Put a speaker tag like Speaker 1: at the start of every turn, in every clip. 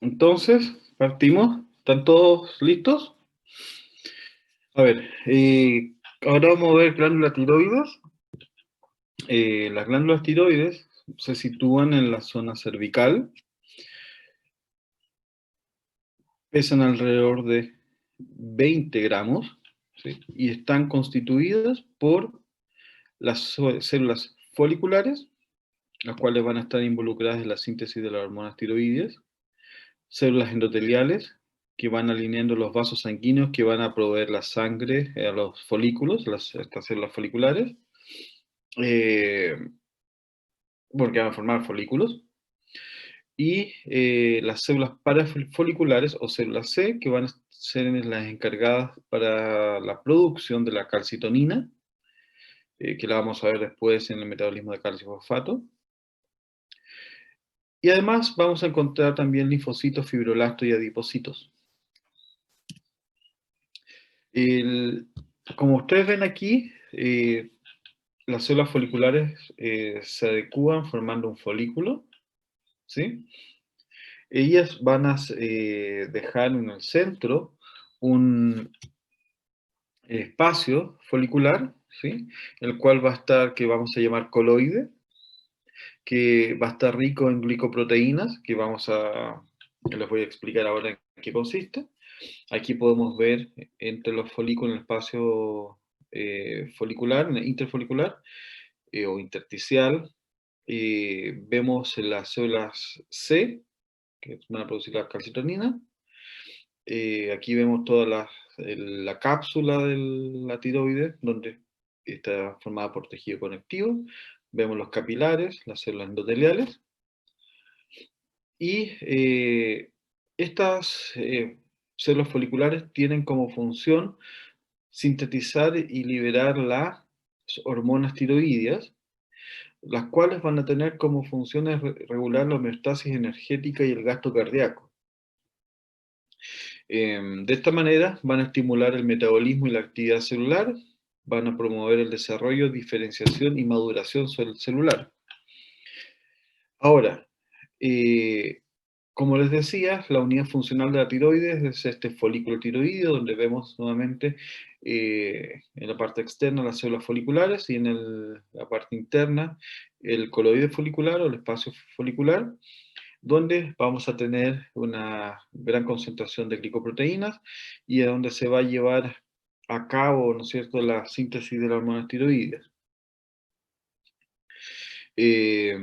Speaker 1: Entonces, partimos. ¿Están todos listos? A ver, ahora vamos a ver glándulas tiroides. Las glándulas tiroides se sitúan en la zona cervical, pesan alrededor de 20 gramos, ¿sí? Y están constituidas por las células foliculares, las cuales van a estar involucradas en la síntesis de las hormonas tiroides, células endoteliales, que van alineando los vasos sanguíneos que van a proveer la sangre a los folículos, estas células foliculares, eh, porque van a formar folículos, y las células parafoliculares o células C, que van a ser las encargadas para la producción de la calcitonina, que la vamos a ver después en el metabolismo de calcio fosfato. Y además vamos a encontrar también linfocitos, fibroblastos y adipocitos. Como ustedes ven aquí, las células foliculares se adecúan formando un folículo, ¿sí? Ellas van a dejar en el centro un espacio folicular, ¿sí? El cual va a estar, que vamos a llamar coloide, que va a estar rico en glicoproteínas, que les voy a explicar ahora en qué consiste. Aquí podemos ver entre los folículos en el espacio folicular, interfolicular o intersticial, vemos las células C, que van a producir la calcitonina. Aquí vemos toda la cápsula de la tiroides, donde está formada por tejido conectivo. Vemos los capilares, las células endoteliales. Y estas células foliculares tienen como función sintetizar y liberar las hormonas tiroideas, las cuales van a tener como funciones regular la homeostasis energética y el gasto cardíaco. De esta manera van a estimular el metabolismo y la actividad celular, van a promover el desarrollo, diferenciación y maduración celular. Ahora, como les decía, la unidad funcional de la tiroides es este folículo tiroideo, donde vemos nuevamente en la parte externa las células foliculares y en la parte interna el coloide folicular o el espacio folicular, donde vamos a tener una gran concentración de glicoproteínas y a donde se va a llevar a cabo, ¿no es cierto?, la síntesis de las hormonas tiroides. Eh,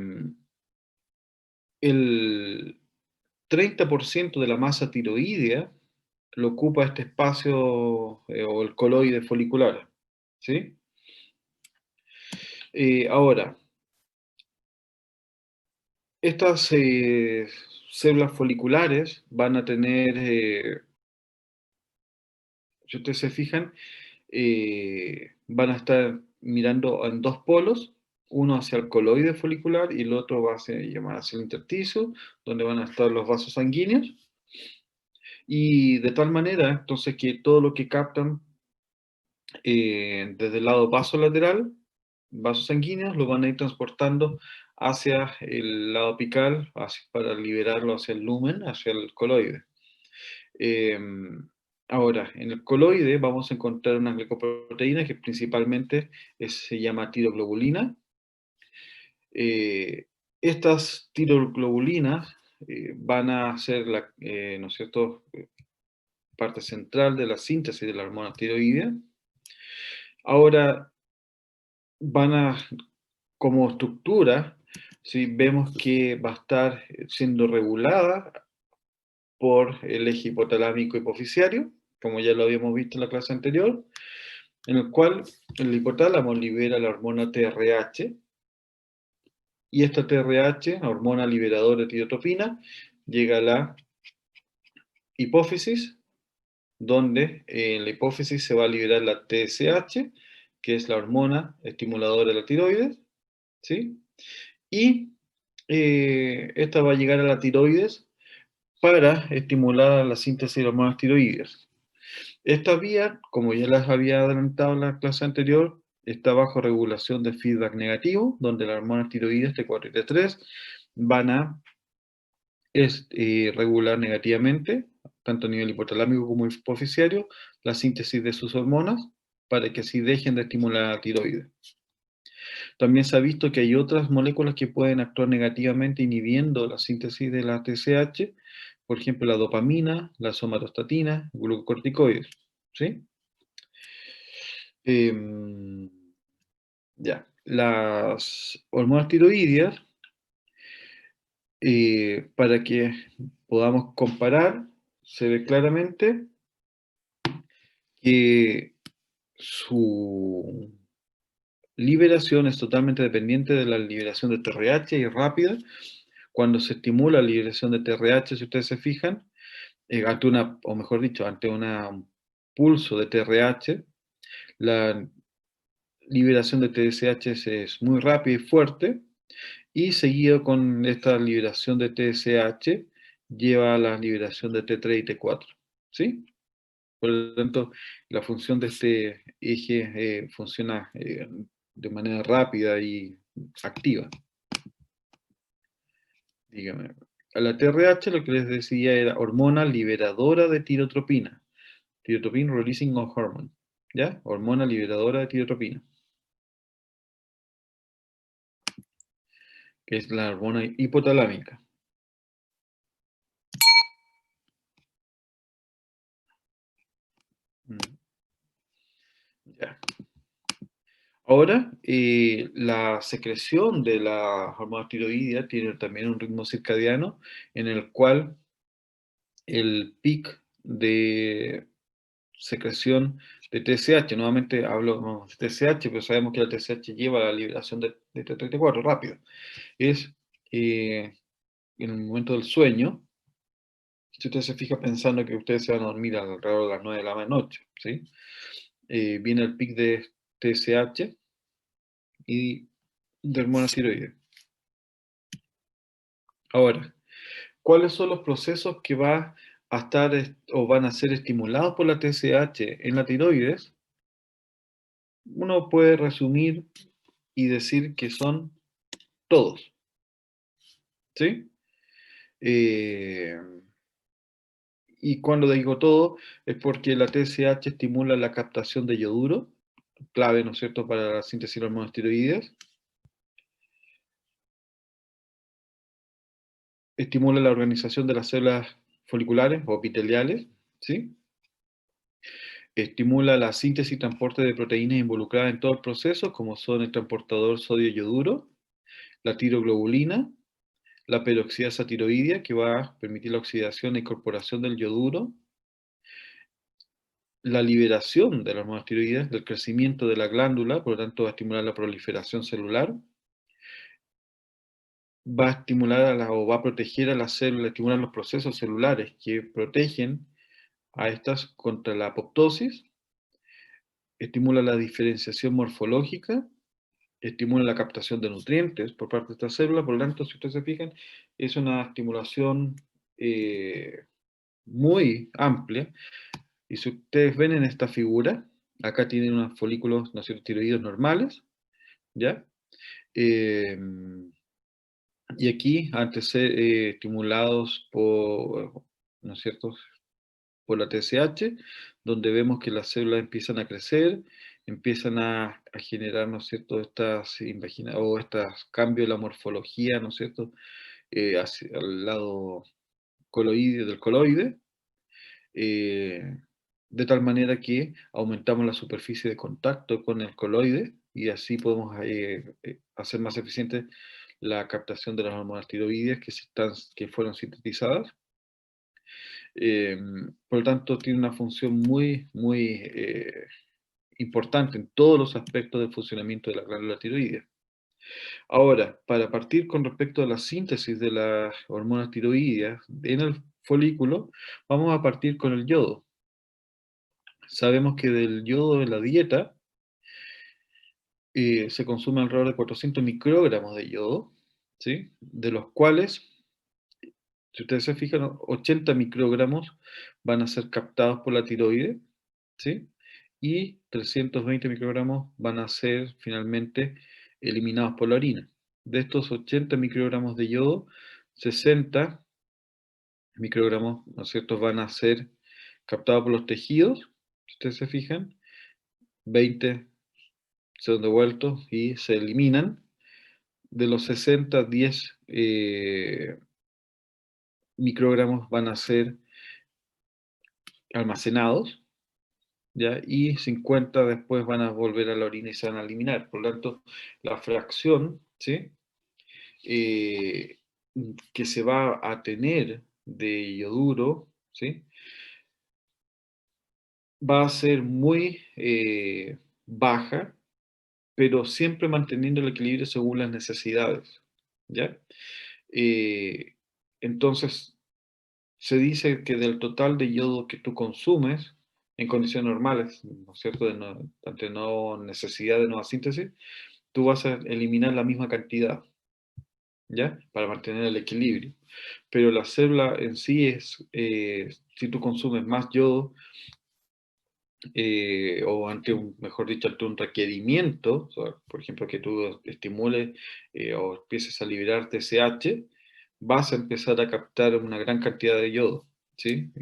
Speaker 1: el 30% de la masa tiroidea lo ocupa este espacio o el coloide folicular, ¿sí? Ahora, estas células foliculares van a tener, si ustedes se fijan, van a estar mirando en dos polos, uno hacia el coloide folicular y el otro va a llamar hacia el intersticio, donde van a estar los vasos sanguíneos, y de tal manera, entonces, que todo lo que captan desde el lado vasolateral, vasos sanguíneos, lo van a ir transportando hacia el lado apical para liberarlo hacia el lumen, hacia el coloide. Ahora, en el coloide vamos a encontrar una glicoproteína que principalmente se llama tiroglobulina. Estas tiroglobulinas van a ser ¿no es cierto?, parte central de la síntesis de la hormona tiroidea. Ahora, como estructura, ¿sí?, vemos que va a estar siendo regulada por el eje hipotalámico hipoficiario, como ya lo habíamos visto en la clase anterior, en el cual el hipotálamo libera la hormona TRH, y esta TRH, la hormona liberadora de tirotropina, llega a la hipófisis, donde en la hipófisis se va a liberar la TSH, que es la hormona estimuladora de la tiroides, ¿sí? Y esta va a llegar a la tiroides para estimular la síntesis de hormonas tiroides. Esta vía, como ya les había adelantado en la clase anterior, está bajo regulación de feedback negativo, donde las hormonas tiroides T4 y T3 van a es regular negativamente, tanto a nivel hipotalámico como hipofisiario, la síntesis de sus hormonas, para que así dejen de estimular la tiroides. También se ha visto que hay otras moléculas que pueden actuar negativamente inhibiendo la síntesis de la TSH, por ejemplo la dopamina, la somatostatina, glucocorticoides, ¿sí? Ya. Las hormonas tiroideas, para que podamos comparar, se ve claramente que su liberación es totalmente dependiente de la liberación de TRH y rápida. Cuando se estimula la liberación de TRH, si ustedes se fijan, ante una, o mejor dicho, ante un pulso de TRH, la liberación de TSH es muy rápida y fuerte, y seguido con esta liberación de TSH, lleva a la liberación de T3 y T4, ¿sí? Por lo tanto, la función de este eje funciona de manera rápida y activa. Dígame. A la TRH lo que les decía era hormona liberadora de tirotropina. Tirotropin Releasing Hormone. ¿Ya? Hormona liberadora de tirotropina. Que es la hormona hipotalámica. Ya. Ahora, la secreción de la hormona tiroidea tiene también un ritmo circadiano en el cual el pic de secreción de TSH, nuevamente hablo de TSH, pero sabemos que la TSH lleva a la liberación de T34 rápido, es en el momento del sueño. Si usted se fija pensando que ustedes se van a dormir alrededor de las 9 de la noche, ¿sí? Viene el pic de TSH y de hormonas tiroides. Ahora, ¿cuáles son los procesos que va a estar o van a ser estimulados por la TSH en la tiroides? Uno puede resumir y decir que son todos, ¿sí? Eh, y cuando digo todo, es porque la TSH estimula la captación de yoduro, clave, ¿no es cierto?, para la síntesis de hormonas tiroides. Estimula la organización de las células foliculares o epiteliales, ¿sí? Estimula la síntesis y transporte de proteínas involucradas en todo el proceso, como son el transportador sodio-yoduro, la tiroglobulina, la peroxidasa tiroidea, que va a permitir la oxidación e incorporación del yoduro, la liberación de las hormonas tiroides, del crecimiento de la glándula, por lo tanto va a estimular la proliferación celular, va a estimular o va a proteger a las células, estimular los procesos celulares que protegen a estas contra la apoptosis, estimula la diferenciación morfológica, estimula la captación de nutrientes por parte de esta célula, por lo tanto, si ustedes se fijan, es una estimulación muy amplia. Y si ustedes ven en esta figura, acá tienen unos folículos, ¿no es cierto?, tiroides normales, ¿ya? Y aquí, antes de ser estimulados por, ¿no es cierto?, por la TSH, donde vemos que las células empiezan a crecer, empiezan a generar, ¿no es cierto?, estos cambios de la morfología, ¿no es cierto?, hacia el lado coloide del coloide, eh, de tal manera que aumentamos la superficie de contacto con el coloide y así podemos hacer más eficiente la captación de las hormonas tiroides que fueron sintetizadas. Por lo tanto, tiene una función muy, muy importante en todos los aspectos del funcionamiento de la glándula tiroidea. Ahora, para partir con respecto a la síntesis de las hormonas tiroideas en el folículo, vamos a partir con el yodo. Sabemos que del yodo de la dieta se consume alrededor de 400 microgramos de yodo, ¿sí? De los cuales, si ustedes se fijan, 80 microgramos van a ser captados por la tiroide, ¿sí? Y 320 microgramos van a ser finalmente eliminados por la orina. De estos 80 microgramos de yodo, 60 microgramos, ¿no es cierto?, van a ser captados por los tejidos, si ustedes se fijan, 20 son devueltos y se eliminan. De los 60, 10 microgramos van a ser almacenados, ¿ya? Y 50 después van a volver a la orina y se van a eliminar. Por lo tanto, la fracción, ¿sí?, eh, que se va a tener de yoduro, ¿sí?, va a ser muy baja, pero siempre manteniendo el equilibrio según las necesidades, ¿ya? Eh, entonces, se dice que del total de yodo que tú consumes en condiciones normales, ¿no es cierto?, ante no necesidad de nueva síntesis, tú vas a eliminar la misma cantidad, ¿ya? Para mantener el equilibrio. Pero la célula en sí es, si tú consumes más yodo, o ante un, mejor dicho, ante un requerimiento, o sea, por ejemplo, que tú estimules o empieces a liberar TSH, vas a empezar a captar una gran cantidad de yodo, ¿sí?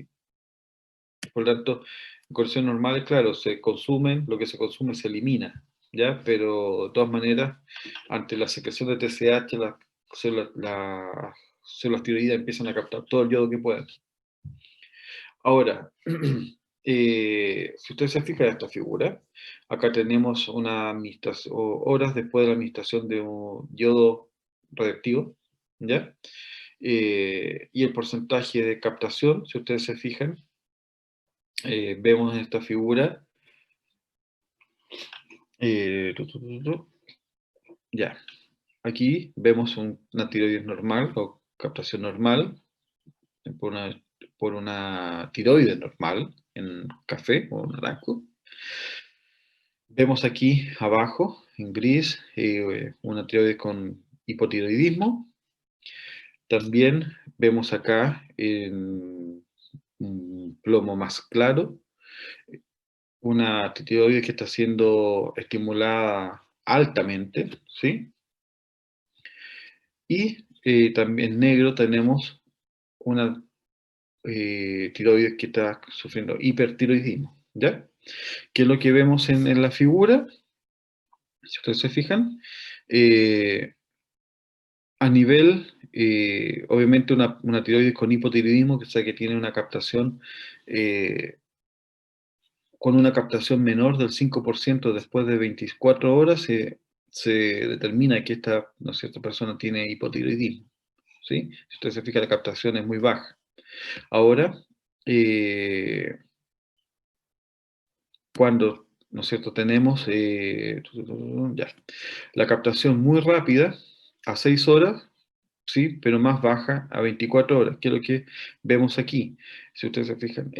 Speaker 1: Por lo tanto, en condiciones normales, claro, se consumen, lo que se consume se elimina, ¿ya? Pero de todas maneras, ante la secreción de TSH, las células tiroides empiezan a captar todo el yodo que pueden. Ahora, si usted se fija en esta figura, acá tenemos horas después de la administración de un yodo radioactivo, ¿ya? Y el porcentaje de captación, si ustedes se fijan, vemos en esta figura, eh, tu, tu, tu, tu, ya, aquí vemos una tiroides normal o captación normal por una, por una tiroides normal en café o naranjo. Vemos aquí abajo, en gris, una tiroides con hipotiroidismo. También vemos acá en un plomo más claro, una tiroides que está siendo estimulada altamente, ¿sí? Y también en negro tenemos una tiroides que está sufriendo hipertiroidismo, ¿ya? ¿Qué es lo que vemos en la figura? Si ustedes se fijan, a nivel, obviamente una tiroides con hipotiroidismo, que, sea, que tiene una captación, con una captación menor del 5% después de 24 horas, se determina que esta, ¿no es cierto?, persona tiene hipotiroidismo, ¿sí? Si usted se fija, la captación es muy baja. Ahora, cuando, ¿no es cierto?, tenemos ya, la captación muy rápida a 6 horas, ¿sí?, pero más baja a 24 horas, que es lo que vemos aquí. Si ustedes se fijan,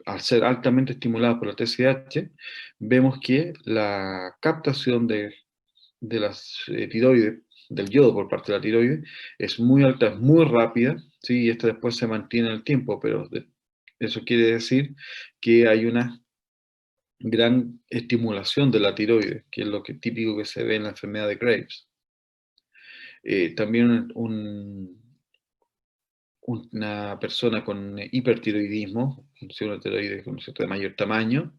Speaker 1: al ser altamente estimulada por la TSH, vemos que la captación de las tiroides, del yodo por parte de la tiroides, es muy alta, es muy rápida, ¿sí? Y esta después se mantiene en el tiempo, pero eso quiere decir que hay una gran estimulación de la tiroides, que es lo típico que se ve en la enfermedad de Graves. También una persona con hipertiroidismo, una tiroides de mayor tamaño,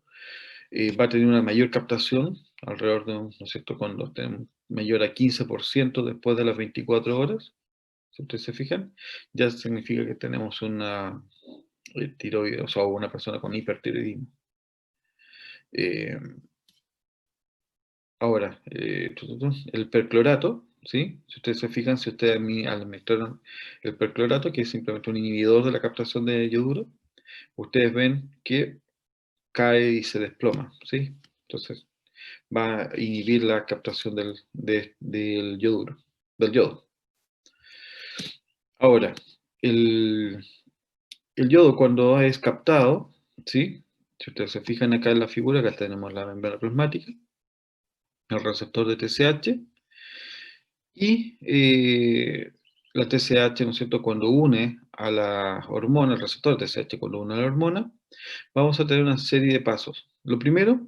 Speaker 1: va a tener una mayor captación, alrededor de, ¿no es cierto?, cuando tenemos mayor a 15% después de las 24 horas, si ustedes se fijan, ya significa que tenemos una tiroides, o sea, una persona con hipertiroidismo. Eh, Ahora, el perclorato, ¿sí? Si ustedes se fijan, si ustedes administrar el perclorato, que es simplemente un inhibidor de la captación de yoduro, ustedes ven que cae y se desploma, ¿sí? Entonces, va a inhibir la captación del yoduro, del yodo. Ahora, el, el yodo cuando es captado, ¿sí? Si ustedes se fijan acá en la figura, acá tenemos la membrana plasmática, el receptor de TSH, y la TSH, ¿no es cierto?, cuando une a la hormona, el receptor de TSH cuando une a la hormona, vamos a tener una serie de pasos. Lo primero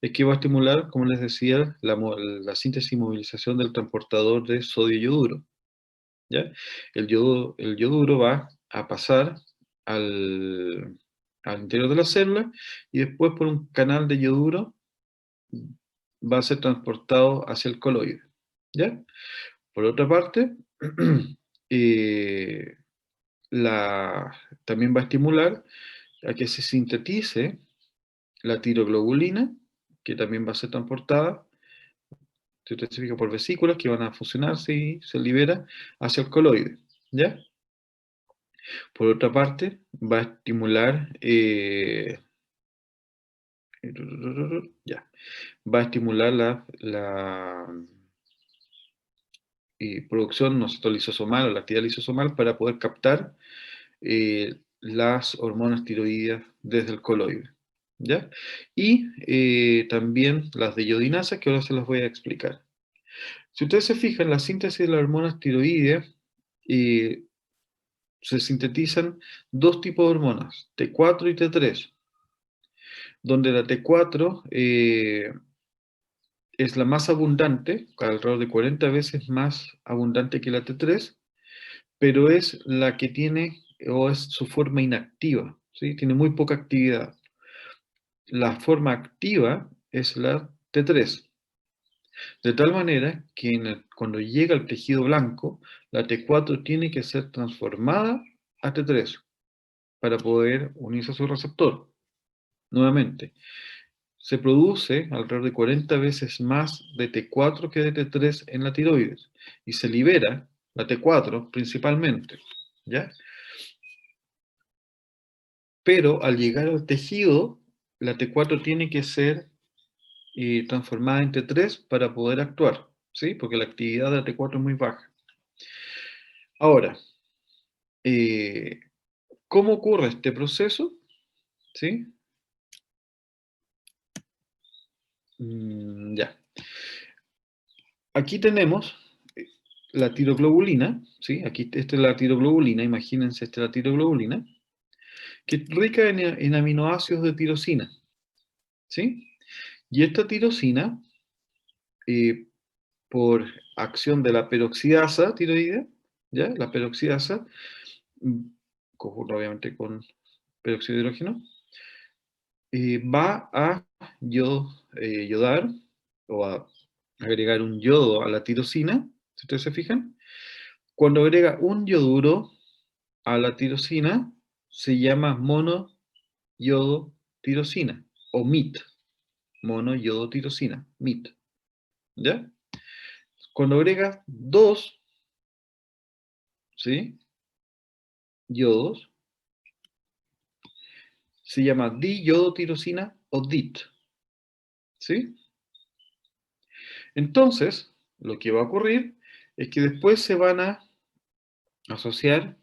Speaker 1: es que va a estimular, como les decía, la síntesis y movilización del transportador de sodio y yoduro, ¿ya? El yoduro va a pasar al interior de la célula y después por un canal de yoduro va a ser transportado hacia el coloide, ¿ya? Por otra parte, eh, también va a estimular a que se sintetice la tiroglobulina, que también va a ser transportada, si usted se fija, por vesículas que van a fusionarse y se libera hacia el coloide, ¿ya? Por otra parte, va a estimular, ya, va a estimular la producción no lisosomal o la actividad lisosomal para poder captar las hormonas tiroideas desde el coloide, ¿ya? Y también las de iodinasa, que ahora se las voy a explicar. Si ustedes se fijan, la síntesis de las hormonas tiroideas eh, se sintetizan dos tipos de hormonas, T4 y T3, donde la T4 es la más abundante, alrededor de 40 veces más abundante que la T3, pero es la que tiene, o es su forma inactiva, ¿sí? Tiene muy poca actividad. La forma activa es la T3, de tal manera que cuando llega al tejido blanco, la T4 tiene que ser transformada a T3 para poder unirse a su receptor. Nuevamente, se produce alrededor de 40 veces más de T4 que de T3 en la tiroides y se libera la T4 principalmente, ¿ya? Pero al llegar al tejido, la T4 tiene que ser transformada en T3 para poder actuar, ¿sí? Porque la actividad de la T4 es muy baja. Ahora, eh, ¿cómo ocurre este proceso? ¿Sí? Ya. Aquí tenemos la tiroglobulina, ¿sí? Aquí esta es la tiroglobulina, imagínense, esta es la tiroglobulina, que es rica en aminoácidos de tirosina, ¿sí? Y esta tirosina, eh, por acción de la peroxidasa tiroidea, ¿ya? La peroxidasa, mm, conjunto obviamente con peróxido de hidrógeno, va a yodar o a agregar un yodo a la tirosina, si ustedes se fijan. Cuando agrega un yoduro a la tirosina, se llama monoyodotirosina o MIT, monoyodotirosina, MIT, ¿ya? Cuando agrega dos, ¿sí? Yodos, se llama diyodotirosina o DIT, ¿sí? Entonces, lo que va a ocurrir es que después se van a asociar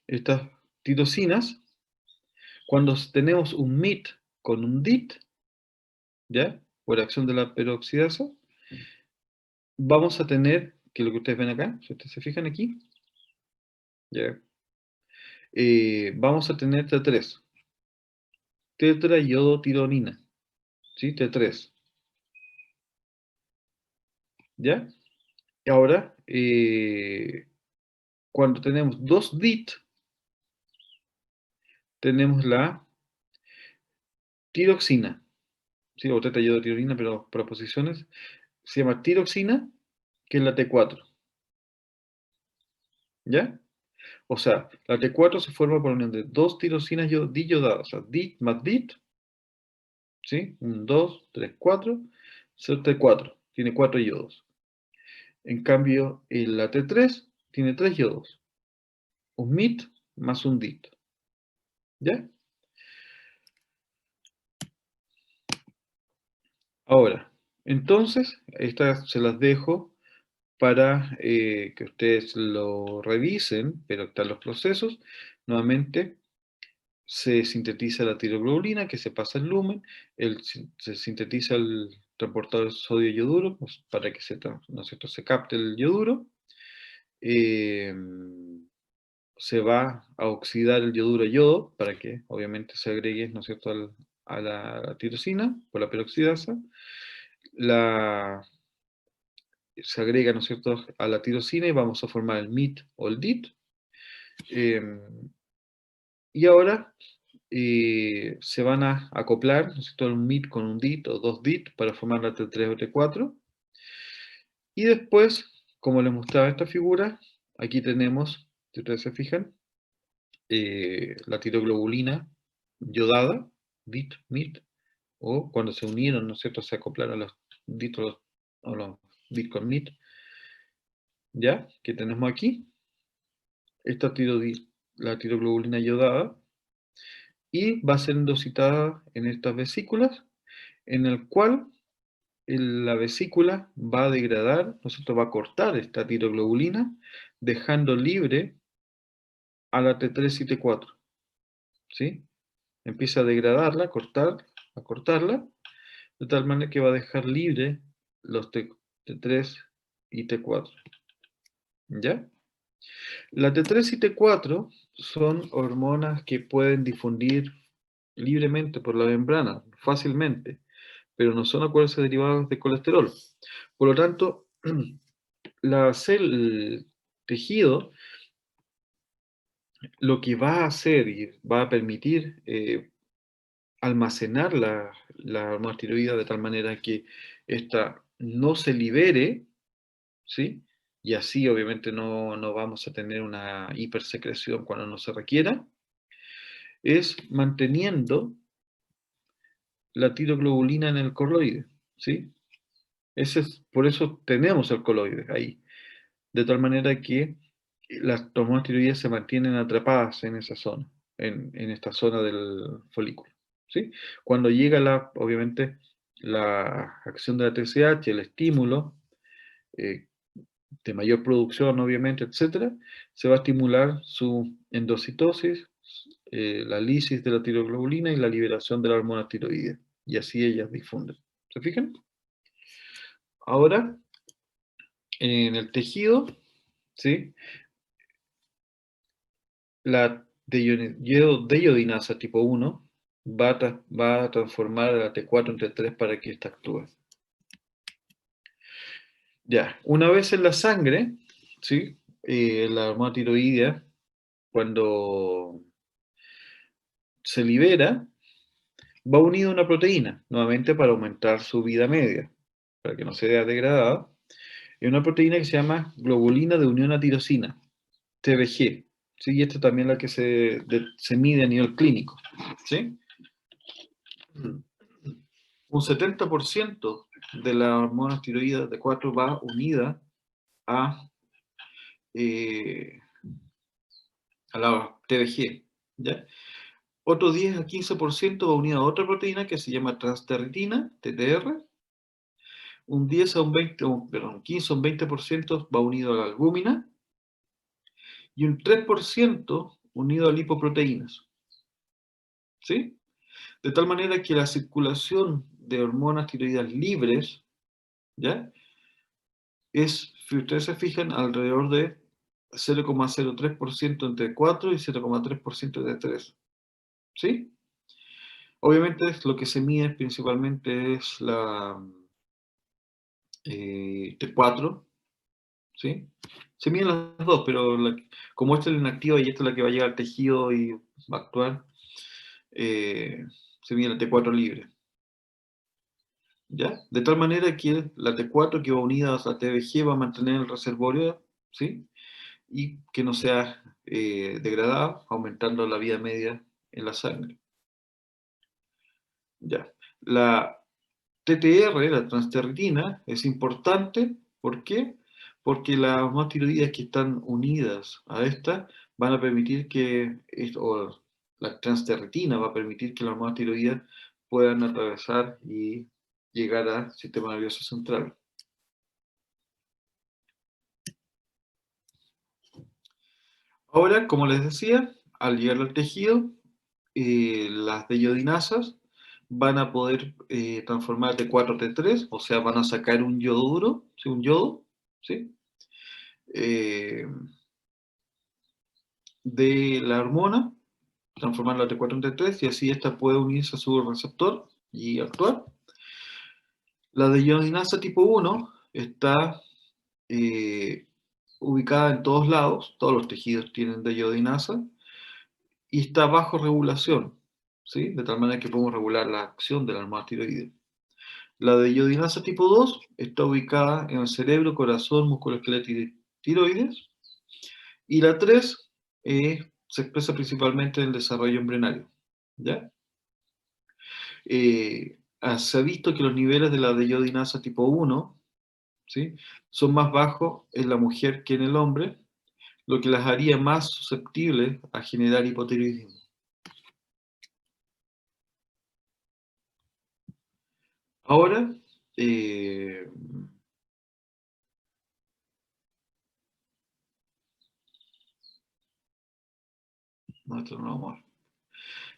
Speaker 1: estas tirosinas cuando tenemos un MIT con un DIT, ¿ya? Por acción de la peroxidasa, vamos a tener, que es lo que ustedes ven acá, si ustedes se fijan aquí, ¿ya? Vamos a tener T3, tetraiodotironina, ¿sí? T3, ¿ya? Y ahora, cuando tenemos dos DIT, tenemos la tiroxina, ¿sí? O tetraiodotironina, pero por posiciones, se llama tiroxina, que es la T4, ¿ya? O sea, la T4 se forma por la unión de dos tirosinas diyodadas, o sea, DIT más DIT, ¿sí? 1, 2, 3, 4, T4, tiene 4 yodos. En cambio, la T3 tiene 3 yodos, un MIT más un DIT, ¿ya? Ahora, entonces, estas se las dejo para que ustedes lo revisen, pero están los procesos. Nuevamente, se sintetiza la tiroglobulina, que se pasa al lumen, se sintetiza el transportador sodio-yoduro, pues, para que ¿no es cierto?, se capte el yoduro. Eh, Se va a oxidar el yoduro a yodo, para que obviamente se agregue, ¿no es cierto?, a la tirosina, por la peroxidasa. La se agrega, ¿no es cierto?, a la tirosina y vamos a formar el MIT o el DIT. Y ahora se van a acoplar, ¿no es cierto?, un MIT con un DIT o dos DIT para formar la T3 o T4. Y después, como les mostraba esta figura, aquí tenemos, si ustedes se fijan, la tiroglobulina yodada, DIT, MIT, o cuando se unieron, ¿no es cierto?, se acoplaron los DIT o los DIT con MIT, ¿ya? Que tenemos aquí, esta la tiroglobulina yodada, y va a ser endocitada en estas vesículas, en el cual la vesícula va a degradar, ¿no es cierto?, va a cortar esta tiroglobulina, dejando libre a la T3 y T4, ¿sí? Empieza a degradarla, a cortarla, de tal manera que va a dejar libre los T3 y T4, ¿ya? La T3 y T4 son hormonas que pueden difundir libremente por la membrana, fácilmente, pero no son acuerdos derivados de colesterol. Por lo tanto, el tejido lo que va a hacer y va a permitir almacenar la hormona tiroidea de tal manera que ésta no se libere, ¿sí? Y así obviamente no vamos a tener una hipersecreción cuando no se requiera, es manteniendo la tiroglobulina en el coloide, ¿sí? Por eso tenemos el coloide ahí, de tal manera que las hormonas tiroideas se mantienen atrapadas en esa zona, en esta zona del folículo, ¿sí? Cuando llega obviamente la acción de la TSH, el estímulo de mayor producción, obviamente, etcétera, se va a estimular su endocitosis, la lisis de la tiroglobulina y la liberación de la hormona tiroidea, y así ellas difunden. ¿Se fijan? Ahora, en el tejido, ¿sí?, la deyodinasa tipo 1 va a transformar a la T4 en T3 para que ésta actúe. Ya, una vez en la sangre, ¿sí?, la hormona tiroidea, cuando se libera, va unido a una proteína, nuevamente para aumentar su vida media, para que no se vea degradada, y una proteína que se llama globulina de unión a tirosina, TBG, ¿sí? Y esta también es la que se mide a nivel clínico, ¿sí? Un 70% de la hormona tiroidea de 4 va unida a, eh, a la TBG, ¿ya? Otro 10 a 15% va unido a otra proteína que se llama transterritina, TTR. Un 10 a un 20, perdón, un 15 a un 20% va unido a la albúmina. Y un 3% unido a lipoproteínas. ¿Sí? De tal manera que la circulación de hormonas tiroideas libres, ¿ya?, es, si ustedes se fijan, alrededor de 0,03% entre 4 y 0,3% de 3. ¿Sí? Obviamente lo que se mide principalmente es la T4, ¿sí? Se miden las dos, pero como esta es la inactiva y esta es la que va a llegar al tejido y va a actuar, se mide la T4 libre. ¿Ya? De tal manera que la T4 que va unida a la TBG va a mantener el reservorio, ¿sí?, y que no sea degradada, aumentando la vida media en la sangre. Ya. La TTR, la transterritina, es importante. ¿Por qué? Porque las hormonas tiroideas que están unidas a esta van a permitir que, o la transterritina va a permitir que las hormonas tiroideas puedan atravesar y llegar al sistema nervioso central. Ahora, como les decía, al llegar al tejido, las deyodinasas van a poder transformar de 4 a T3, o sea, van a sacar un yoduro, ¿sí?, un yodo, ¿sí?, de la hormona, transformarla de T4 en T3, y así esta puede unirse a su receptor y actuar. La deyodinasa tipo 1 está eh, ubicada en todos lados, todos los tejidos tienen deiodinasa, y está bajo regulación, ¿sí? De tal manera que podemos regular la acción de la hormona tiroides. La deiodinasa tipo 2 está ubicada en el cerebro, corazón, músculo esqueleto y tiroides, y la 3 se expresa principalmente en el desarrollo embrionario, ¿ya? Se ha visto que los niveles de la deiodinasa tipo 1, ¿sí?, son más bajos en la mujer que en el hombre, lo que las haría más susceptibles a generar hipotiroidismo. Ahora, no, esto no lo vamos a ver.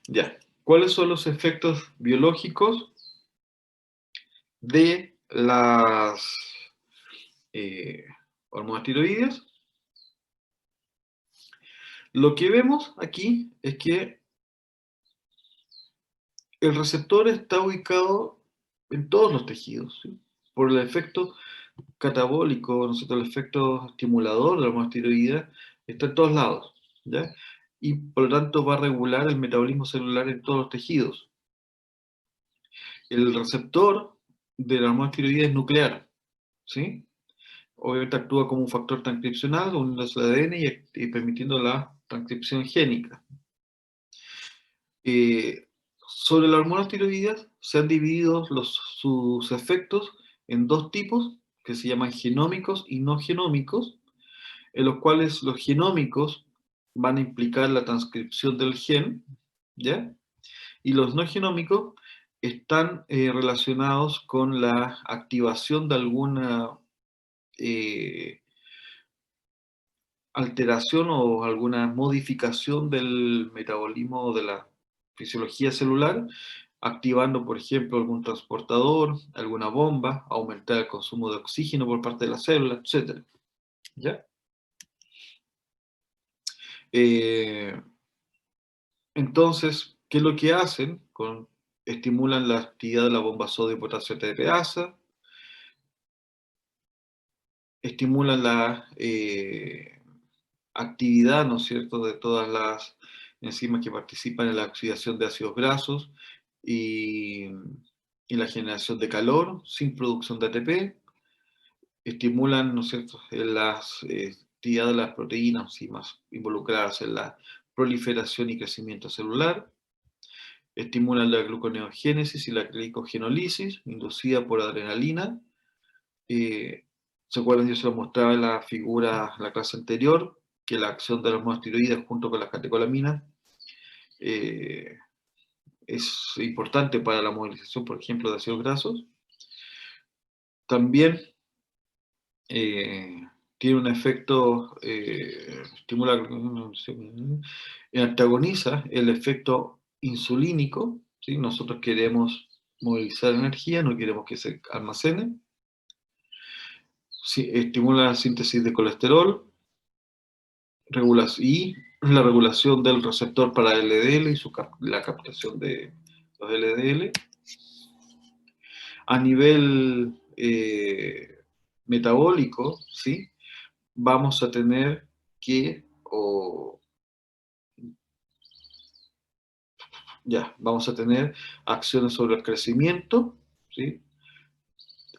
Speaker 1: Ya. ¿Cuáles son los efectos biológicos de las hormonas tiroides? Lo que vemos aquí es que el receptor está ubicado en todos los tejidos, ¿sí? Por el efecto catabólico, ¿no es cierto?, el efecto estimulador de la hormona tiroides está en todos lados, ¿ya? Y por lo tanto va a regular el metabolismo celular en todos los tejidos. El receptor de la hormona tiroides es nuclear, ¿sí? Obviamente actúa como un factor transcripcional, uniéndose al ADN y permitiendo la transcripción génica. Sobre la hormona tiroides se han dividido sus efectos en dos tipos que se llaman genómicos y no genómicos, en los cuales los genómicos van a implicar la transcripción del gen, ¿ya? Y los no genómicos están relacionados con la activación de alguna eh, alteración o alguna modificación del metabolismo o de la fisiología celular, activando, por ejemplo, algún transportador, alguna bomba, aumentar el consumo de oxígeno por parte de la célula, etc. ¿Ya? Eh, entonces, ¿qué es lo que hacen? Estimulan la actividad de la bomba sodio-potasio ATPasa, estimulan la actividad, ¿no es cierto?, de todas las enzimas que participan en la oxidación de ácidos grasos y, y la generación de calor sin producción de ATP, estimulan, ¿no es cierto?, las actividad de las proteínas, enzimas involucradas en la proliferación y crecimiento celular, estimulan la gluconeogénesis y la glicogenólisis inducida por adrenalina. ¿Se acuerdan? Yo se lo mostraba en la figura, en la clase anterior, que la acción de las hormonas tiroides junto con las catecolaminas eh, es importante para la movilización, por ejemplo, de ácidos grasos. También tiene un efecto, estimula, antagoniza el efecto insulínico, ¿sí? Nosotros queremos movilizar energía, no queremos que se almacene. Sí, estimula la síntesis de colesterol y la regulación del receptor para LDL y la captación de los LDL. A nivel metabólico, ¿sí?, vamos a tener que, vamos a tener acciones sobre el crecimiento, ¿sí?,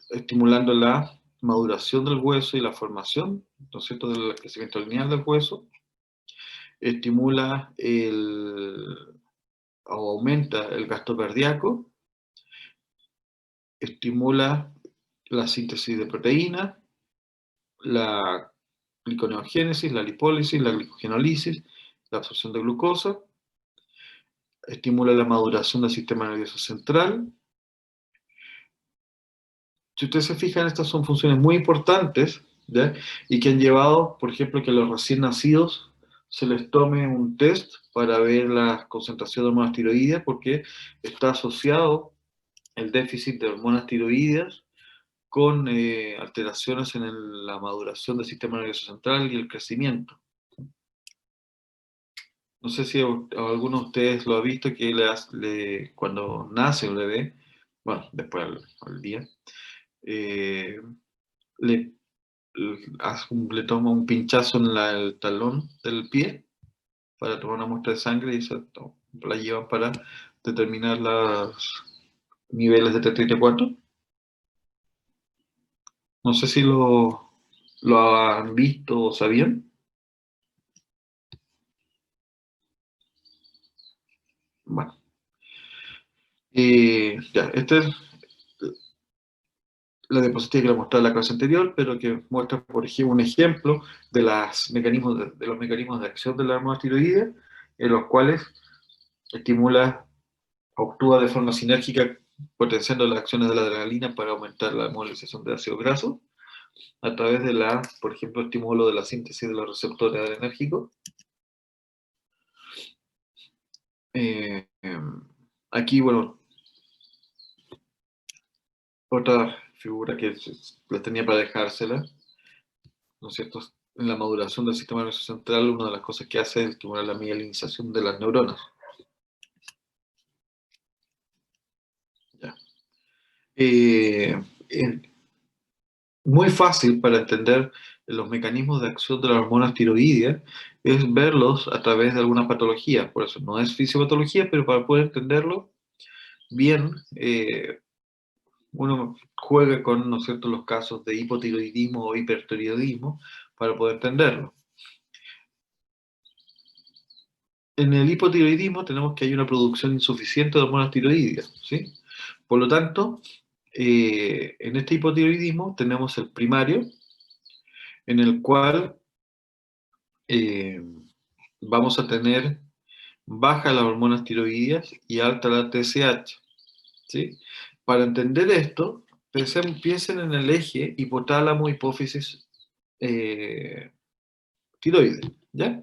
Speaker 1: estimulando la maduración del hueso y la formación, ¿no es cierto?, del crecimiento lineal del hueso. Estimula o aumenta el gasto cardíaco, estimula la síntesis de proteínas, la gliconeogénesis, la lipólisis, la glicogenólisis, la absorción de glucosa, estimula la maduración del sistema nervioso central. Si ustedes se fijan, estas son funciones muy importantes, ¿ya?, y que han llevado, por ejemplo, que a los recién nacidos se les tome un test para ver la concentración de hormonas tiroides, porque está asociado el déficit de hormonas tiroides con alteraciones en la maduración del sistema nervioso central y el crecimiento. No sé si alguno de ustedes lo ha visto, que cuando nace el bebé, bueno, después al día, le le toma un pinchazo en el talón del pie para tomar una muestra de sangre y eso la llevan para determinar los niveles de T34. No sé si lo han visto o sabían. Bueno, ya, esta es la diapositiva que le mostré en la clase anterior, pero que muestra, por ejemplo, un ejemplo de, de los mecanismos de acción de la hormona tiroidea, en los cuales estimula, actúa de forma sinérgica, potenciando las acciones de la adrenalina para aumentar la movilización de ácido graso, a través de por ejemplo, estímulo de la síntesis de los receptores adrenérgicos. Eh, aquí, bueno, otra figura que les tenía para dejársela, ¿no es cierto? En la maduración del sistema nervioso central, una de las cosas que hace es estimular la mielinización de las neuronas. Ya. Eh, eh, Muy fácil para entender los mecanismos de acción de las hormonas tiroideas es verlos a través de alguna patología. Por eso no es fisiopatología, pero para poder entenderlo bien, uno juega con, ¿no es cierto?, los casos de hipotiroidismo o hipertiroidismo para poder entenderlo. En el hipotiroidismo tenemos que hay una producción insuficiente de hormonas tiroideas, ¿sí? Por lo tanto, en este hipotiroidismo tenemos el primario, en el cual eh, vamos a tener baja las hormonas tiroideas y alta la TSH, ¿sí? Para entender esto, piensen en el eje hipotálamo, hipófisis, tiroides, ¿ya?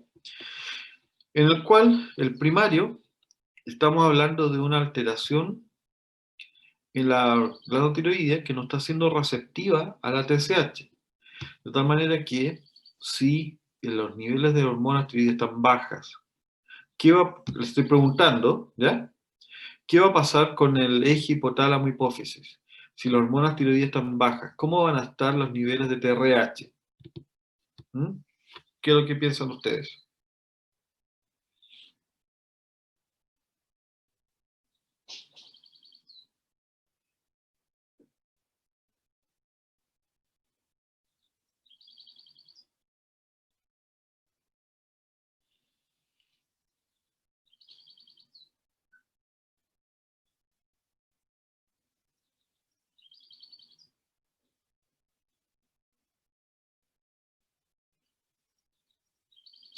Speaker 1: En el cual el primario, estamos hablando de una alteración en la glándula tiroidea que no está siendo receptiva a la TSH. De tal manera que si los niveles de hormonas tiroideas están bajas, le estoy preguntando, ¿ya? ¿Qué va a pasar con el eje hipotálamo-hipófisis? Si las hormonas tiroideas están bajas, ¿cómo van a estar los niveles de TRH? ¿Mm? ¿Qué es lo que piensan ustedes?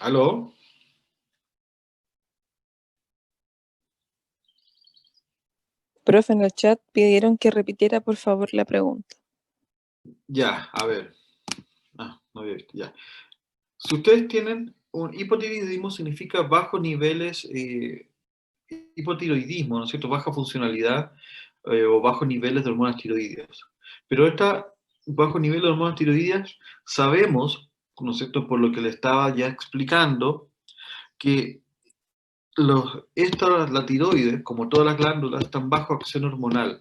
Speaker 1: ¿Aló?
Speaker 2: Profe, en el chat pidieron que repitiera por favor la pregunta.
Speaker 1: Ya, a ver. No había visto, ya. Si ustedes tienen un hipotiroidismo, significa bajos niveles, hipotiroidismo, ¿no es cierto? Baja funcionalidad o bajos niveles de hormonas tiroideas. Pero esta bajo nivel de hormonas tiroideas sabemos, ¿no es cierto?, por lo que le estaba ya explicando, que la tiroides, como todas las glándulas, están bajo acción hormonal.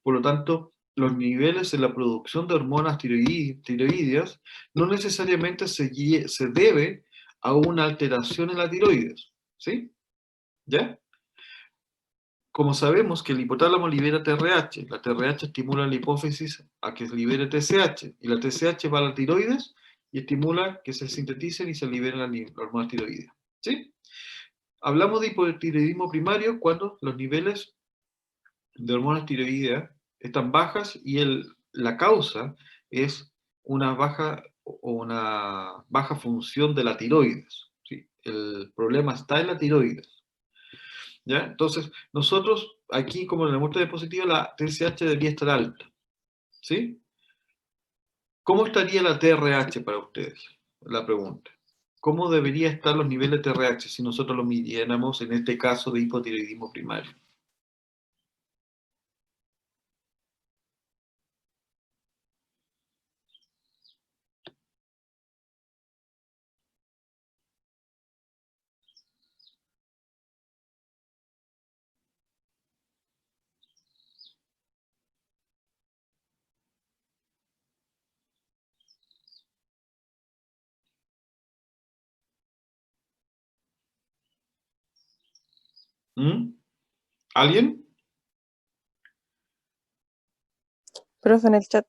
Speaker 1: Por lo tanto, los niveles en la producción de hormonas tiroideas no necesariamente se debe a una alteración en la tiroides. ¿Sí? ¿Ya? Como sabemos que el hipotálamo libera TRH, la TRH estimula la hipófisis a que se libere TSH, y la TSH va a la tiroides y estimula que se sinteticen y se liberen las hormonas tiroideas. ¿Sí? Hablamos de hipotiroidismo primario cuando los niveles de hormonas tiroideas están bajas y la causa es una baja función de la tiroides. ¿Sí? El problema está en la tiroides. ¿Ya? Entonces, nosotros aquí, como en la muestra diapositiva, la TSH debería estar alta. ¿Sí? ¿Cómo estaría la TRH para ustedes? La pregunta. ¿Cómo debería estar los niveles de TRH si nosotros lo midiéramos en este caso de hipotiroidismo primario? ¿Alguien?
Speaker 2: Profe, en el chat.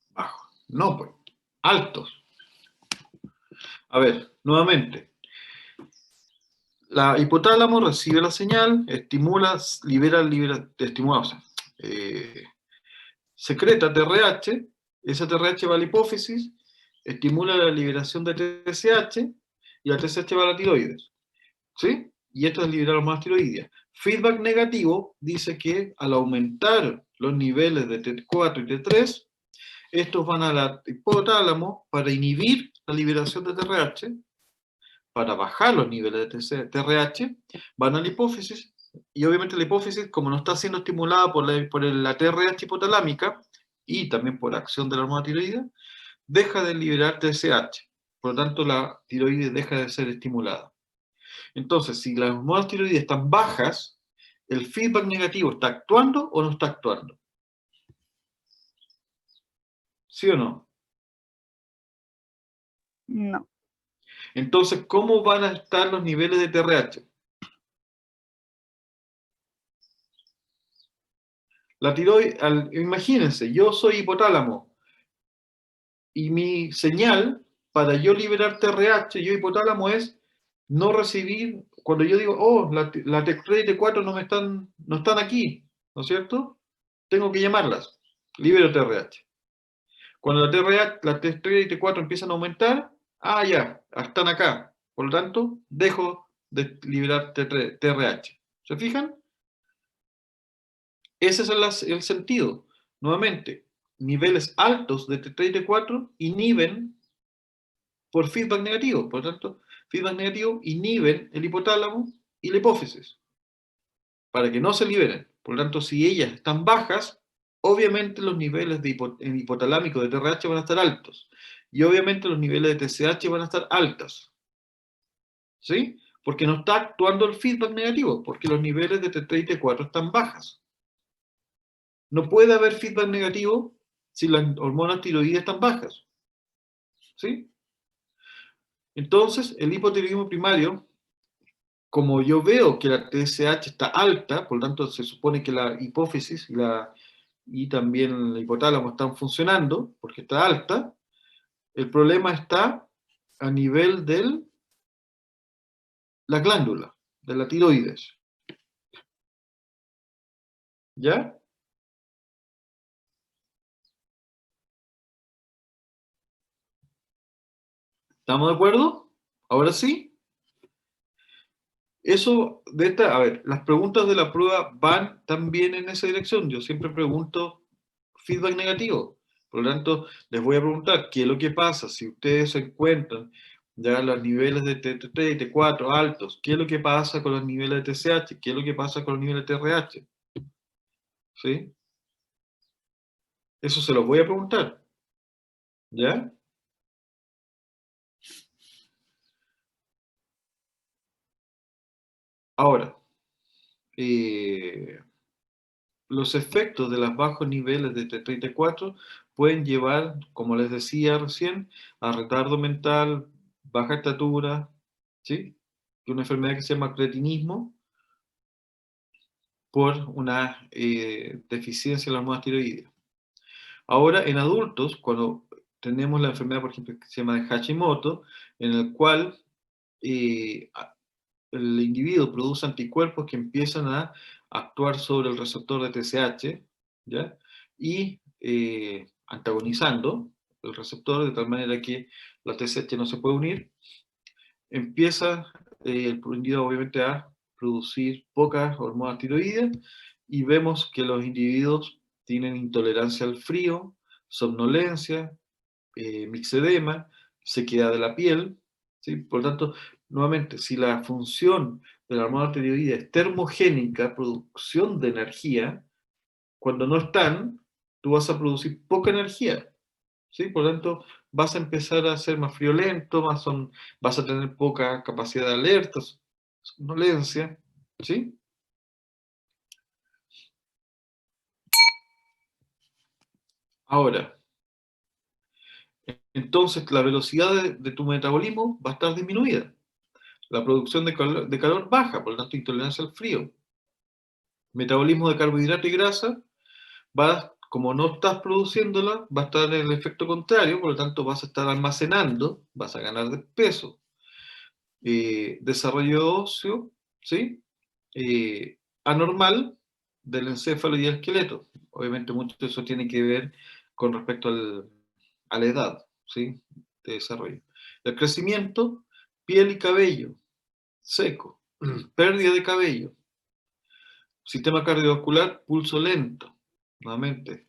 Speaker 1: Bajo. No, pues. Altos. A ver, nuevamente. La hipotálamo recibe la señal, estimula, estimula, o sea, secreta TRH, esa TRH va a la hipófisis, estimula la liberación de TSH y la TSH va a la tiroides. ¿Sí? Y esto es liberar hormonas tiroideas. Feedback negativo dice que al aumentar los niveles de T4 y T3, estos van a la hipotálamo para inhibir la liberación de TRH, para bajar los niveles de TRH, van a la hipófisis, y obviamente la hipófisis, como no está siendo estimulada por la TRH hipotalámica, y también por acción de la hormona tiroidea, deja de liberar TSH. Por lo tanto, la tiroides deja de ser estimulada. Entonces, si las hormonas tiroides están bajas, ¿el feedback negativo está actuando o no está actuando? ¿Sí o no?
Speaker 2: No.
Speaker 1: Entonces, ¿cómo van a estar los niveles de TRH? La tiroides, imagínense, yo soy hipotálamo y mi señal para yo liberar TRH, yo hipotálamo, es no recibir, cuando yo digo, oh, la T3 y T4 no están aquí, ¿no es cierto? Tengo que llamarlas, libero TRH. Cuando la TRH, la T3 y T4 empiezan a aumentar, ya, están acá. Por lo tanto, dejo de liberar TRH. ¿Se fijan? Ese es el sentido. Nuevamente, niveles altos de T3 y T4 inhiben por feedback negativo. Por lo tanto, feedback negativo inhiben el hipotálamo y la hipófisis para que no se liberen. Por lo tanto, si ellas están bajas, obviamente los niveles en hipotalámico de TRH van a estar altos. Y obviamente los niveles de TSH van a estar altos. ¿Sí? Porque no está actuando el feedback negativo, porque los niveles de T3 y T4 están bajas. No puede haber feedback negativo si las hormonas tiroides están bajas. ¿Sí? Entonces, el hipotiroidismo primario, como yo veo que la TSH está alta, por lo tanto se supone que la hipófisis y también el hipotálamo están funcionando, porque está alta, el problema está a nivel de la glándula, de la tiroides. ¿Ya? ¿Estamos de acuerdo? Ahora sí. Eso, a ver, las preguntas de la prueba van también en esa dirección. Yo siempre pregunto feedback negativo. Por lo tanto, les voy a preguntar qué es lo que pasa si ustedes se encuentran ya los niveles de T3 y T4 altos, qué es lo que pasa con los niveles de TSH, qué es lo que pasa con los niveles de TRH. ¿Sí? Eso se los voy a preguntar. ¿Ya? Ahora, los efectos de los bajos niveles de T3 y T4 pueden llevar, como les decía recién, a retardo mental, baja estatura, ¿sí? Y una enfermedad que se llama cretinismo por una deficiencia en la hormona tiroidea. Ahora, en adultos, cuando tenemos la enfermedad, por ejemplo, que se llama de Hashimoto, en el cual eh, el individuo produce anticuerpos que empiezan a actuar sobre el receptor de TSH, ¿ya? Y antagonizando el receptor de tal manera que la TSH no se puede unir, empieza el individuo obviamente a producir pocas hormonas tiroideas y vemos que los individuos tienen intolerancia al frío, somnolencia, mixedema, sequedad de la piel, ¿sí? Por lo tanto, nuevamente, si la función de la hormona tiroidea es termogénica, producción de energía, cuando no están, tú vas a producir poca energía, ¿sí? Por lo tanto, vas a empezar a ser más friolento, vas a tener poca capacidad de alerta, somnolencia, ¿sí? Ahora, entonces la velocidad de tu metabolismo va a estar disminuida. La producción de calor baja, por lo tanto, intolerancia al frío. Metabolismo de carbohidrato y grasa, como no estás produciéndola, va a estar en el efecto contrario, por lo tanto vas a estar almacenando, vas a ganar de peso. Desarrollo óseo, ¿sí? Anormal del encéfalo y el esqueleto. Obviamente mucho de eso tiene que ver con respecto a la edad, ¿sí? De desarrollo. El crecimiento, piel y cabello, seco, pérdida de cabello, sistema cardiovascular, pulso lento, nuevamente,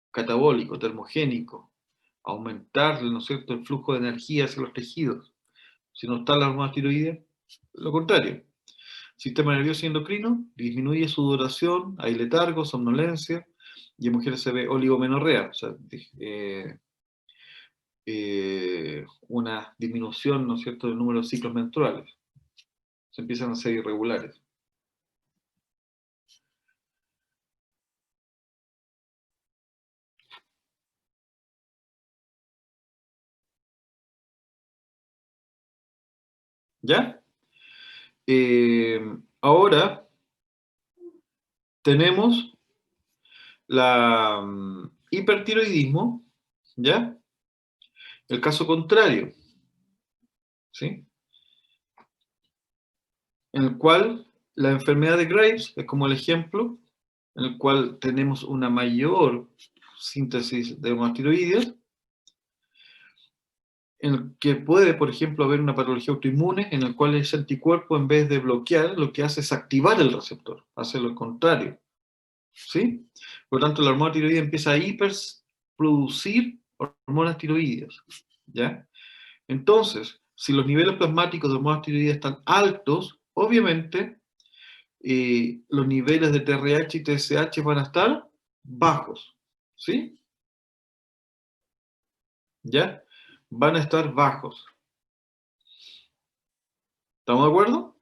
Speaker 1: catabólico, termogénico, aumentar, ¿no es cierto?, el flujo de energía hacia los tejidos. Si no está la hormona tiroidea, lo contrario. Sistema nervioso y endocrino, disminuye su duración, hay letargo, somnolencia, y en mujeres se ve oligomenorrea, o sea, una disminución, ¿no es cierto?, del número de ciclos menstruales. Se empiezan a ser irregulares. ¿Ya? Ahora tenemos la hipertiroidismo, ¿ya? El caso contrario, ¿sí? En el cual la enfermedad de Graves es como el ejemplo, en el cual tenemos una mayor síntesis de hormonas tiroideas, en el que puede, por ejemplo, haber una patología autoinmune en el cual ese anticuerpo, en vez de bloquear, lo que hace es activar el receptor, hace lo contrario, ¿sí? Por lo tanto, la hormona tiroidea empieza a hiperproducir hormonas tiroideas, ¿ya? Entonces, si los niveles plasmáticos de hormonas tiroideas están altos, obviamente los niveles de TRH y TSH van a estar bajos, ¿sí? ¿Ya? Van a estar bajos. ¿Estamos de acuerdo?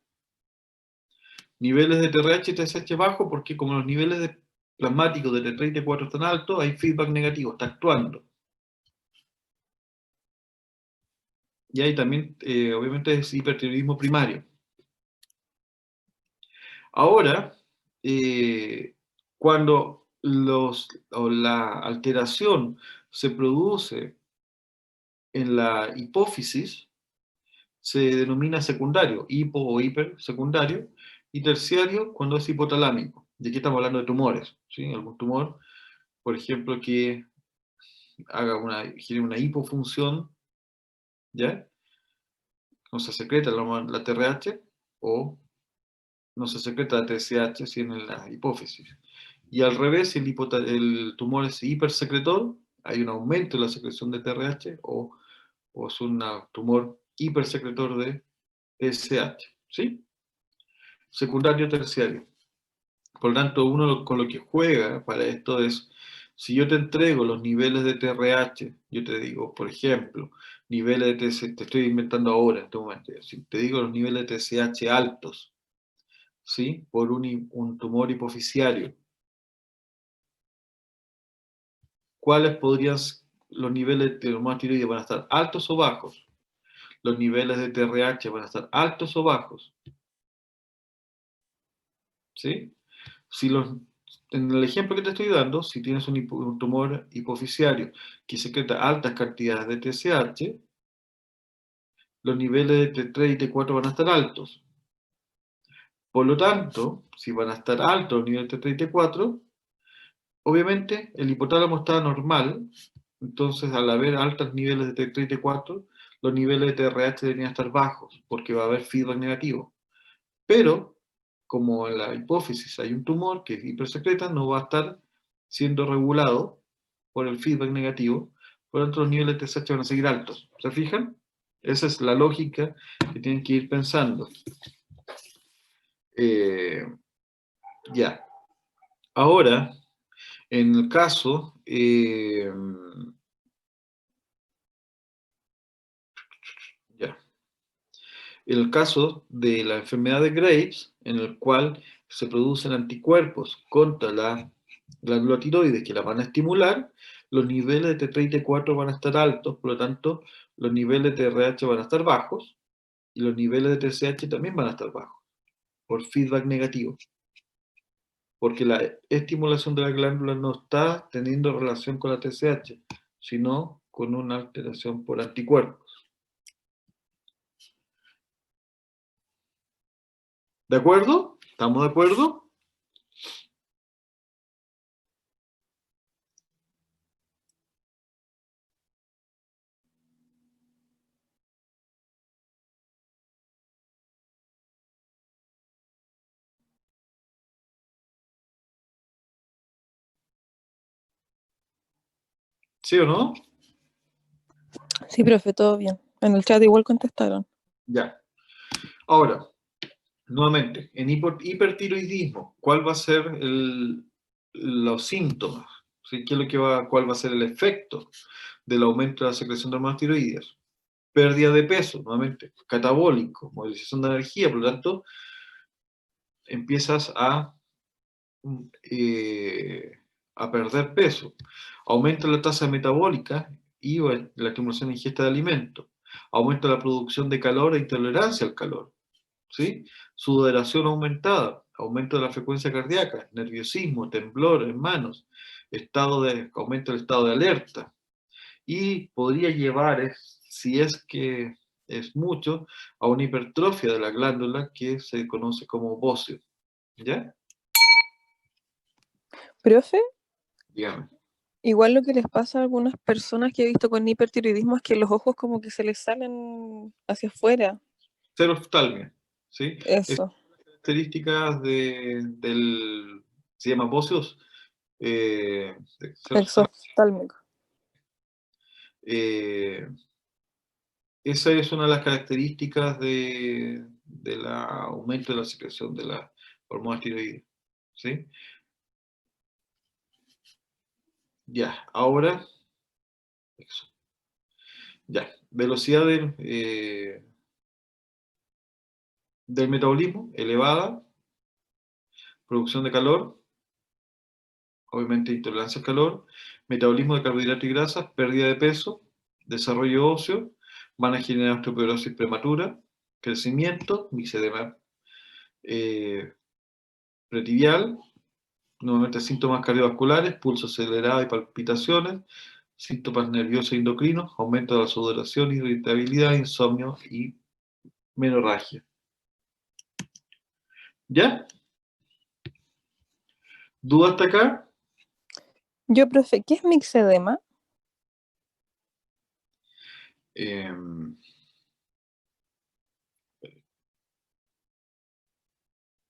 Speaker 1: Niveles de TRH y TSH bajos porque como los niveles plasmáticos de T3 y T4 están altos, hay feedback negativo, está actuando. Y ahí también, obviamente, es hipertiroidismo primario. Ahora, cuando la alteración se produce en la hipófisis, se denomina secundario, hipo o hiper secundario, y terciario cuando es hipotalámico. Y aquí estamos hablando de tumores, ¿sí? Algún tumor, por ejemplo, que genere una hipofunción, ¿ya? No se secreta la TRH o no se secreta la TSH si en la hipófisis. Y al revés, si el tumor es hipersecretor, hay un aumento en la secreción de TRH o es un tumor hipersecretor de TSH, ¿sí? Secundario, terciario. Por lo tanto, uno con lo que juega para esto es, si yo te entrego los niveles de TRH, yo te digo, por ejemplo, niveles de TSH, te estoy inventando ahora en este momento, si te digo los niveles de TSH altos, ¿sí? Por un tumor hipofisiario, ¿cuáles los niveles de hormona tiroides van a estar altos o bajos? Los niveles de TRH van a estar altos o bajos, ¿sí? En el ejemplo que te estoy dando, si tienes un tumor hipofisiario que secreta altas cantidades de TSH, los niveles de T3 y T4 van a estar altos. Por lo tanto, si van a estar altos los niveles de T3 y T4, obviamente el hipotálamo está normal, entonces al haber altos niveles de T3 y T4, los niveles de TRH deberían estar bajos, porque va a haber feedback negativo. Pero, como en la hipófisis hay un tumor que es hipersecreta, no va a estar siendo regulado por el feedback negativo, por lo tanto los niveles de TSH van a seguir altos. ¿Se fijan? Esa es la lógica que tienen que ir pensando. Ya. Ahora, en el caso, ya. En el caso de la enfermedad de Graves, en el cual se producen anticuerpos contra la glándula tiroides que la van a estimular, los niveles de T3 y T4 van a estar altos, por lo tanto, los niveles de TRH van a estar bajos, y los niveles de TSH también van a estar bajos, por feedback negativo. Porque la estimulación de la glándula no está teniendo relación con la TSH, sino con una alteración por anticuerpos. ¿De acuerdo? ¿Estamos de acuerdo? ¿Sí o no?
Speaker 2: Sí, profe, todo bien. En el chat igual contestaron.
Speaker 1: Ya. Ahora, nuevamente, en hipertiroidismo, ¿cuál va a ser los síntomas? ¿Sí? ¿Cuál va a ser el efecto del aumento de la secreción de hormonas tiroideas? Pérdida de peso, nuevamente, catabólico, movilización de energía, por lo tanto, empiezas a perder peso. Aumenta la tasa metabólica y la estimulación de ingesta de alimentos. Aumenta la producción de calor e intolerancia al calor. ¿Sí? Sudoración aumentada, aumento de la frecuencia cardíaca, nerviosismo, temblor en manos, aumento del estado de alerta. Y podría llevar, si es que es mucho, a una hipertrofia de la glándula que se conoce como bóseo. ¿Ya?
Speaker 2: Profe,
Speaker 1: Dígame.
Speaker 2: igual lo que les pasa a algunas personas que he visto con hipertiroidismo es que los ojos como que se les salen hacia afuera.
Speaker 1: Xeroftalmia, ¿sí? Es
Speaker 2: Eso,
Speaker 1: características se llama bóseos, de xeroftalmia.
Speaker 2: exoftálmico.
Speaker 1: Eh, Esa es una de las características del aumento de la secreción de la hormona tiroides, ¿sí? Ya, ahora, eso. Ya, velocidad del metabolismo elevada, producción de calor, obviamente intolerancia al calor, metabolismo de carbohidratos y grasas, pérdida de peso, desarrollo óseo, van a generar osteoporosis prematura, crecimiento, mixedema pretibial, nuevamente síntomas cardiovasculares, pulso acelerado y palpitaciones, síntomas nerviosos e endocrinos, aumento de la sudoración, irritabilidad, insomnio y menorragia. ¿Ya? ¿Duda hasta acá?
Speaker 2: Yo, profe, ¿qué es mixedema?
Speaker 1: Eh,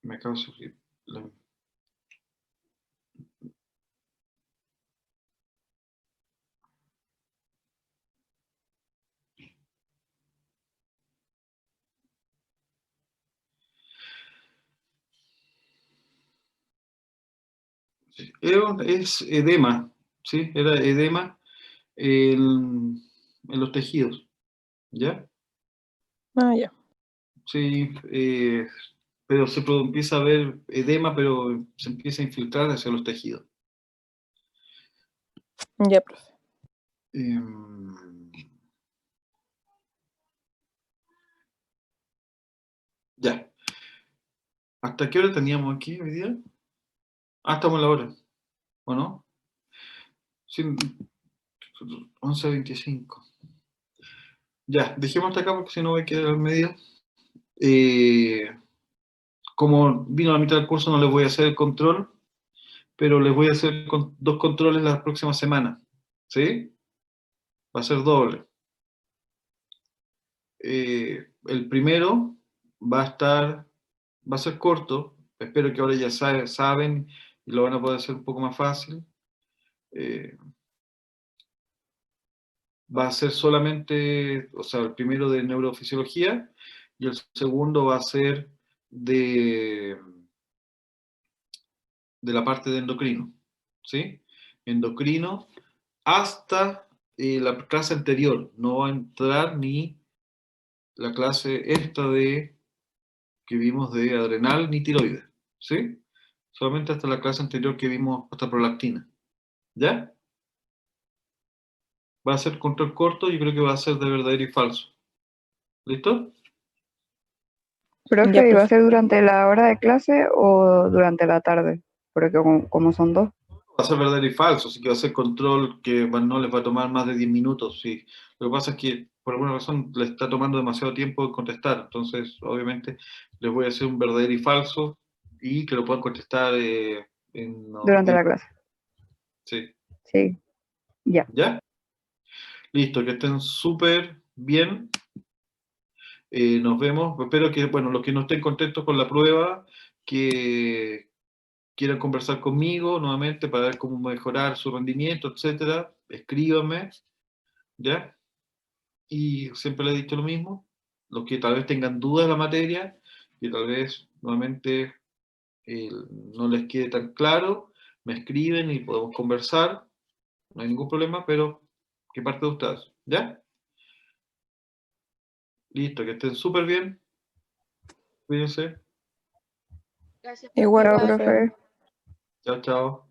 Speaker 1: Me acabo de sufrir. Es edema, ¿sí? Era edema en los tejidos, ¿ya?
Speaker 2: Ah, ya,
Speaker 1: Sí, pero empieza a ver edema, pero se empieza a infiltrar hacia los tejidos.
Speaker 2: ya, profe.
Speaker 1: Ya. ¿Hasta qué hora teníamos aquí hoy día? Ah, estamos en la hora, ¿o no? Sí, 11:25. Ya, dejemos hasta acá porque si no voy a quedar al medio. Eh, Como vino a la mitad del curso, no les voy a hacer el control, pero les voy a hacer dos controles la próxima semana. ¿Sí? Va a ser doble. El primero va a ser corto. Espero que ahora ya saben y lo van a poder hacer un poco más fácil. Eh, Va a ser solamente, o sea, el primero de neurofisiología y el segundo va a ser de, de la parte de endocrino, ¿sí? Endocrino hasta la clase anterior. No va a entrar ni la clase esta que vimos de adrenal ni tiroides, ¿sí? Solamente hasta la clase anterior que vimos hasta prolactina, ¿ya? va a ser control corto, yo creo que va a ser de verdadero y falso. ¿Listo?
Speaker 3: Profe,
Speaker 2: Ya,
Speaker 3: ¿iba a
Speaker 2: profe.
Speaker 3: ser durante la hora de clase o durante la tarde? Porque como son dos.
Speaker 1: Va a ser verdadero y falso, así que va a ser control que no les va a tomar más de 10 minutos. Sí. Lo que pasa es que por alguna razón le está tomando demasiado tiempo en contestar, entonces obviamente les voy a hacer un verdadero y falso y que lo puedan contestar en unos
Speaker 3: Durante
Speaker 1: 10.
Speaker 3: la clase.
Speaker 1: Sí.
Speaker 3: Sí, ya.
Speaker 1: ¿Ya? Listo, que estén súper bien. Nos vemos. Espero que, bueno, los que no estén contentos con la prueba, que quieran conversar conmigo nuevamente para ver cómo mejorar su rendimiento, etcétera, escríbanme, ¿ya? Y siempre le he dicho lo mismo. Los que tal vez tengan dudas de la materia, que tal vez nuevamente no les quede tan claro, me escriben y podemos conversar. No hay ningún problema, pero ¿qué parte de ustedes? ¿Ya? Listo, que estén súper bien. Cuídense.
Speaker 2: Igual,
Speaker 3: Chao,
Speaker 2: profe.
Speaker 3: profe.
Speaker 1: Chao, chao.